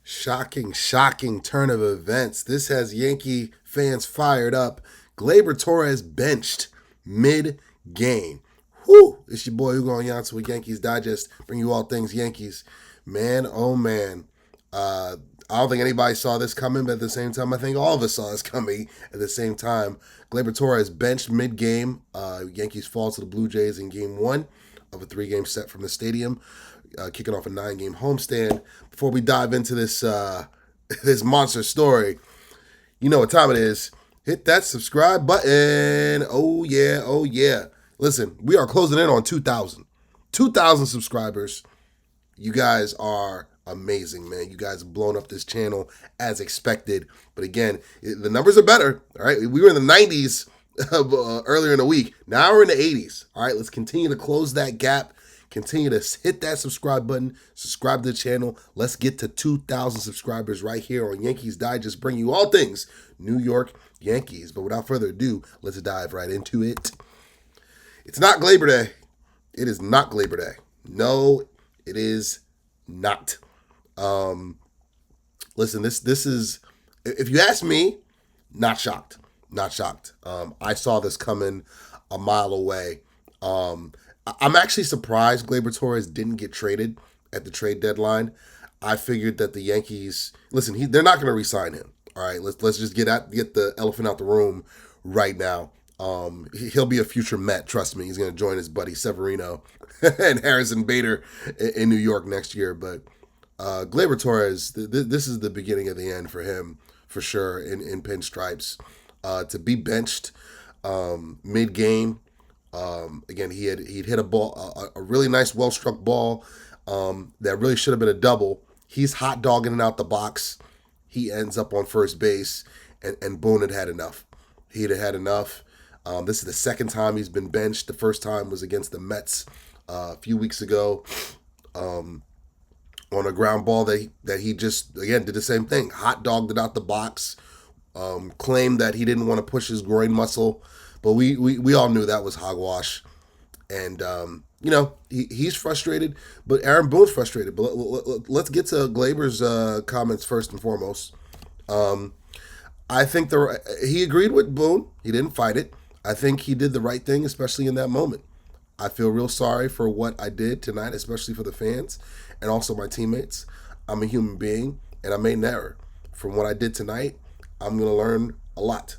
Shocking turn of events. This has Yankee fans fired up. Gleyber Torres benched mid-game. Whew! It's your boy Ugo Onyianta with Yankees Digest. Bring you all things Yankees. Man, oh man. I don't think anybody saw this coming, but at the same time, I think all of us saw this coming at the same time. Gleyber Torres benched mid-game. Yankees fall to the Blue Jays in Game 1 of a 3-game set from the stadium. Kicking off a 9-game homestand. Before we dive into this this monster story, you know what time it is. Hit that subscribe button. Oh yeah. Listen, we are closing in on 2,000. 2,000 subscribers. You guys are amazing, man. You guys have blown up this channel as expected. But again, the numbers are better. All right, we were in the 90s earlier in the week. Now we're in the 80s. All right, let's continue to close that gap. Continue to hit that subscribe button, subscribe to the channel. Let's get to 2,000 subscribers right here on Yankees Digest, bring you all things New York Yankees. But without further ado, let's dive right into it. It's not Gleyber Day. It is not Gleyber Day. No, it is not. Listen, this is, if you ask me, not shocked. Not shocked. I saw this coming a mile away. I'm actually surprised Gleyber Torres didn't get traded at the trade deadline. I figured that the Yankees, listen, they're not going to re-sign him. All right, let's just get the elephant out the room right now. He'll be a future Met. Trust me, he's going to join his buddy Severino and Harrison Bader in New York next year. But Gleyber Torres, this is the beginning of the end for him for sure in pinstripes. To be benched mid-game. Again, he'd hit a ball, a really nice, well-struck ball that really should have been a double. He's hot dogging it out the box. He ends up on first base, and Boone had enough. He had enough. This is the second time he's been benched. The first time was against the Mets a few weeks ago on a ground ball that he just, again, did the same thing. Hot dogged it out the box, claimed that he didn't want to push his groin muscle. But we all knew that was hogwash. And, he's frustrated, but Aaron Boone's frustrated. But let's get to Gleyber's comments first and foremost. I think he agreed with Boone. He didn't fight it. I think he did the right thing, especially in that moment. I feel real sorry for what I did tonight, especially for the fans and also my teammates. I'm a human being, and I made an error. From what I did tonight, I'm going to learn a lot.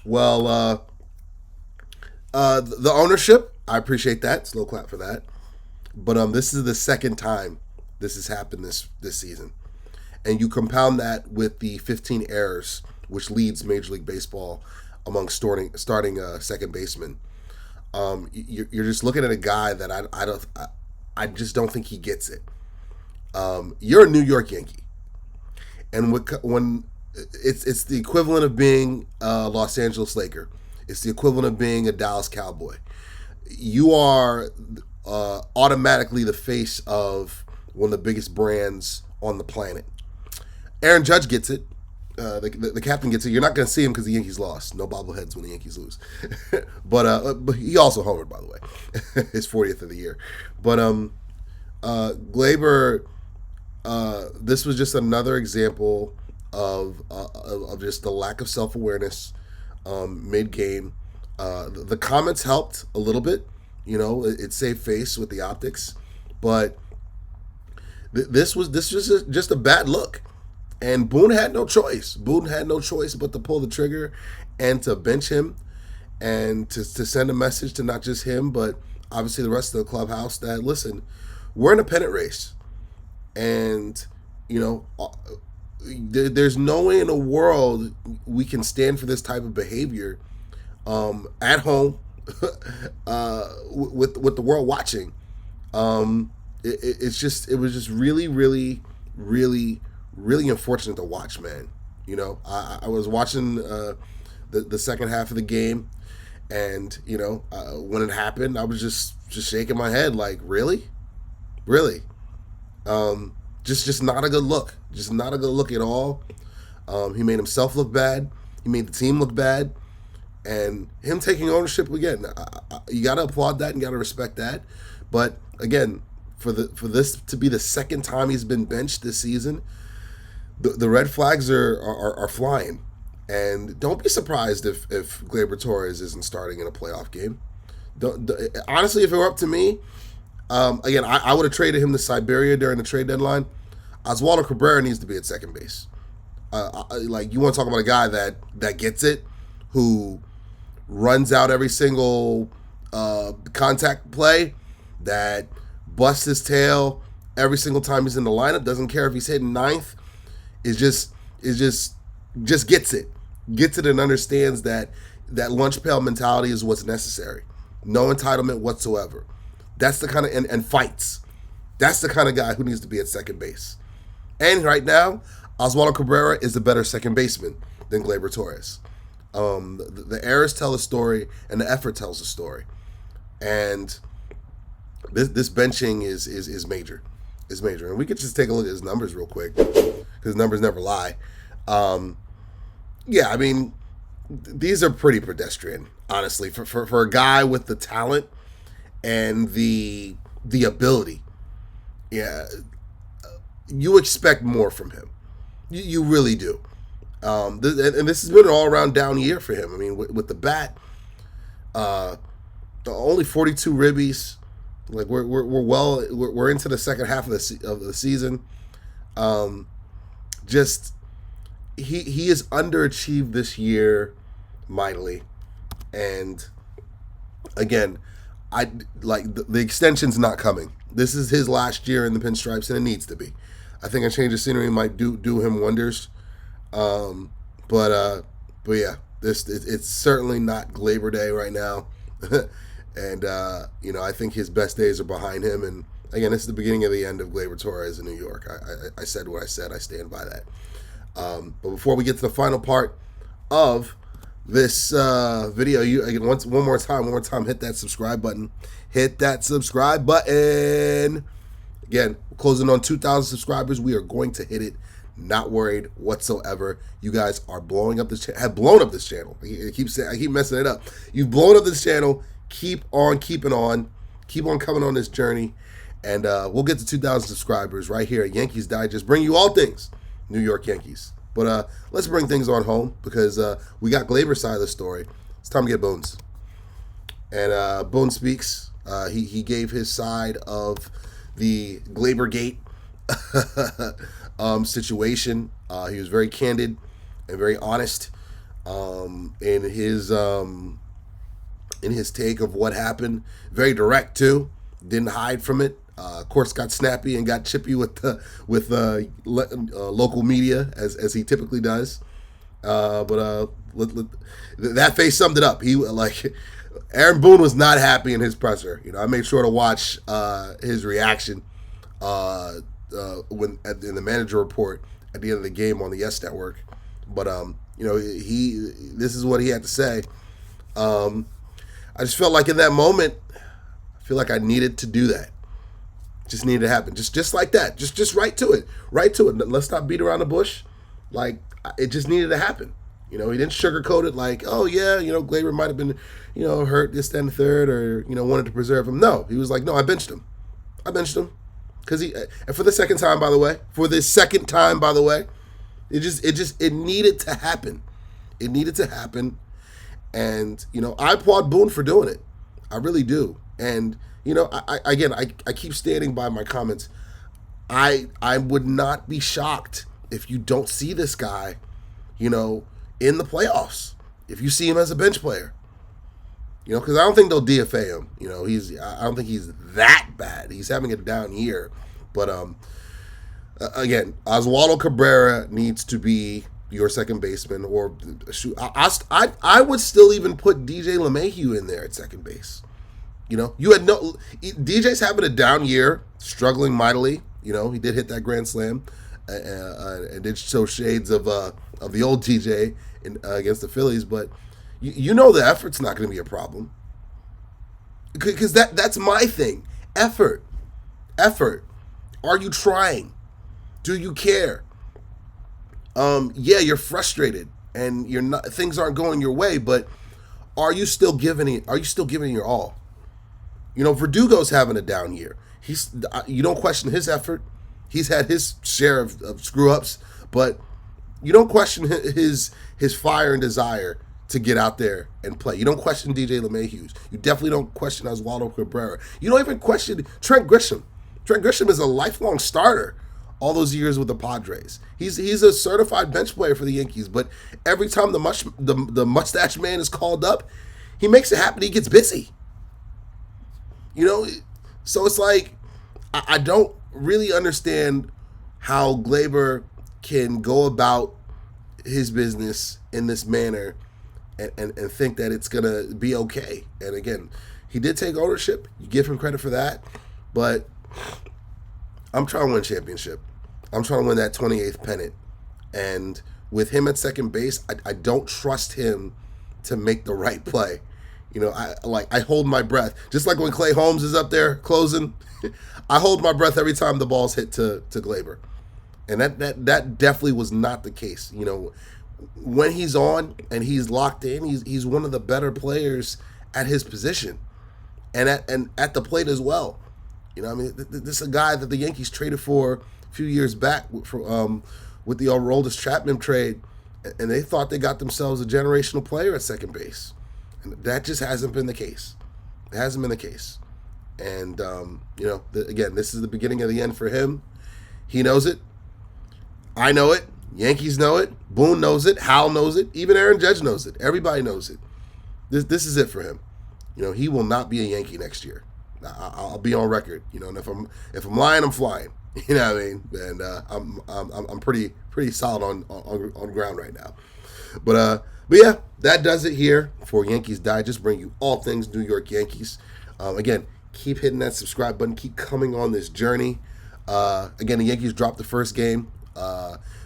Well, the ownership, I appreciate that. Slow clap for that. But this is the second time this has happened this season. And you compound that with the 15 errors, which leads Major League Baseball among starting second baseman. You're just looking at a guy that I just don't think he gets it. You're a New York Yankee. And when it's the equivalent of being a Los Angeles Laker. It's the equivalent of being a Dallas Cowboy. You are automatically the face of one of the biggest brands on the planet. Aaron Judge gets it. The captain gets it. You're not going to see him because the Yankees lost. No bobbleheads when the Yankees lose. but he also homered, by the way. His 40th of the year. But Gleyber, this was just another example of just the lack of self-awareness mid-game. The comments helped a little bit. It saved face with the optics. But this was just a bad look. And Boone had no choice. Boone had no choice but to pull the trigger and to bench him and to send a message to not just him, but obviously the rest of the clubhouse that, listen, we're in a pennant race. And, there's no way in the world we can stand for this type of behavior at home with the world watching. It was just really unfortunate to watch, man. I was watching the second half of the game, and when it happened, I was just shaking my head like, really. Just not a good look. Just not a good look at all. He made himself look bad. He made the team look bad. And him taking ownership again, you got to applaud that and got to respect that. But again, for this to be the second time he's been benched this season, the red flags are flying. And don't be surprised if Gleyber Torres isn't starting in a playoff game. Honestly, if it were up to me, again, I would have traded him to Siberia during the trade deadline. Oswaldo Cabrera needs to be at second base. Like, you want to talk about a guy that gets it, who runs out every single contact play, that busts his tail every single time he's in the lineup, doesn't care if he's hitting ninth, is just gets it and understands that lunch pail mentality is what's necessary. No entitlement whatsoever. That's the kind of and fights. That's the kind of guy who needs to be at second base. And right now, Oswaldo Cabrera is a better second baseman than Gleyber Torres. The errors tell a story, and the effort tells a story. And this benching is major. It's major. And we could just take a look at his numbers real quick, because numbers never lie. Yeah, I mean, these are pretty pedestrian, honestly, for a guy with the talent and the ability. Yeah, you expect more from him. You really do. And this has been an all-around down year for him. I mean, with the bat, only 42 ribbies. Like, we're into the second half of the season. Just he has underachieved this year mightily, and again, I like the extension's not coming. This is his last year in the pinstripes, and it needs to be. I think a change of scenery might do him wonders. But yeah, it's certainly not Gleyber Day right now. And I think his best days are behind him. And again, this is the beginning of the end of Gleyber Torres in New York. I said what I said. I stand by that. But before we get to the final part of this video, you again one more time, hit that subscribe button. Hit that subscribe button. Again, we're closing on 2,000 subscribers. We are going to hit it. Not worried whatsoever. You guys are blowing up this have blown up this channel. I keep messing it up. You've blown up this channel. Keep on keeping on. Keep on coming on this journey. And we'll get to 2,000 subscribers right here at Yankees Digest. Bring you all things New York Yankees. But let's bring things on home, because we got Gleyber's side of the story. It's time to get Boones. And Boone Speaks. He gave his side of the Gleyber Gate situation. He was very candid and very honest in his take of what happened. Very direct too. Didn't hide from it. Of course, got snappy and got chippy with local media as he typically does. But that face summed it up. He Aaron Boone was not happy in his presser. I made sure to watch his reaction in the manager report at the end of the game on the Yes Network. But this is what he had to say. I just felt like in that moment, I feel like I needed to do that. Just needed to happen. Just like that. Just right to it. Right to it. Let's not beat around the bush. Like, it just needed to happen. He didn't sugarcoat it like, oh yeah, Gleyber might have been, hurt this, that, and the third, or, wanted to preserve him. No, he was like, no, I benched him. Because and for the second time, by the way, it needed to happen. It needed to happen. And, I applaud Boone for doing it. I really do. And, I keep standing by my comments. I would not be shocked if you don't see this guy, in the playoffs. If you see him as a bench player. Because I don't think they'll DFA him. I don't think he's that bad. He's having a down year. But, again, Oswaldo Cabrera needs to be your second baseman, or shoot. I would still even put DJ LeMahieu in there at second base. You had DJ's having a down year, struggling mightily. He did hit that grand slam, and did show shades of the old DJ against the Phillies. But the effort's not going to be a problem, because that's my thing. Effort. Are you trying? Do you care? Yeah, you're frustrated and things aren't going your way, but are you still giving it? Are you still giving it your all? Verdugo's having a down year. You don't question his effort. He's had his share of screw ups, but you don't question his fire and desire to get out there and play. You don't question DJ LeMahieu's. You definitely don't question Oswaldo Cabrera. You don't even question Trent Grisham. Trent Grisham is a lifelong starter all those years with the Padres. He's a certified bench player for the Yankees, but every time the mustache man is called up, he makes it happen. He gets busy. So it's like I don't really understand how Gleyber can go about his business in this manner and think that it's going to be okay. And again, he did take ownership. You give him credit for that. But I'm trying to win a championship. I'm trying to win that 28th pennant. And with him at second base, I don't trust him to make the right play. I hold my breath. Just like when Clay Holmes is up there closing, I hold my breath every time the ball's hit to Gleyber. And that definitely was not the case. When he's on and he's locked in, he's one of the better players at his position and at the plate as well. This is a guy that the Yankees traded for a few years back with the Aroldis Chapman trade, and they thought they got themselves a generational player at second base. And that just hasn't been the case. It hasn't been the case. And, again, this is the beginning of the end for him. He knows it. I know it. Yankees know it. Boone knows it. Hal knows it. Even Aaron Judge knows it. Everybody knows it. This is it for him. He will not be a Yankee next year. I'll be on record. And if I'm lying, I'm flying. You know what I mean? And I'm pretty solid on ground right now. But yeah, that does it here for Yankees Digest. Bring you all things New York Yankees. Again, keep hitting that subscribe button. Keep coming on this journey. Again, the Yankees dropped the first game.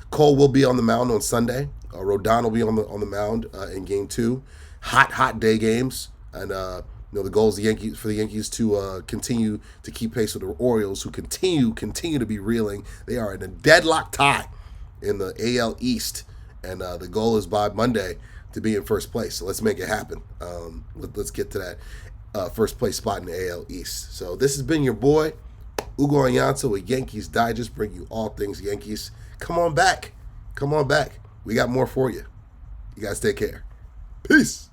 Cole will be on the mound on Sunday. Rodon will be on the mound in Game 2. Hot day games, and the goal is for the Yankees to continue to keep pace with the Orioles, who continue to be reeling. They are in a deadlock tie in the AL East, and the goal is by Monday to be in first place. So let's make it happen. Let's get to that first place spot in the AL East. So this has been your boy Ugo Onyianta with Yankees Digest. Bring you all things Yankees. Come on back. We got more for you. You guys take care. Peace.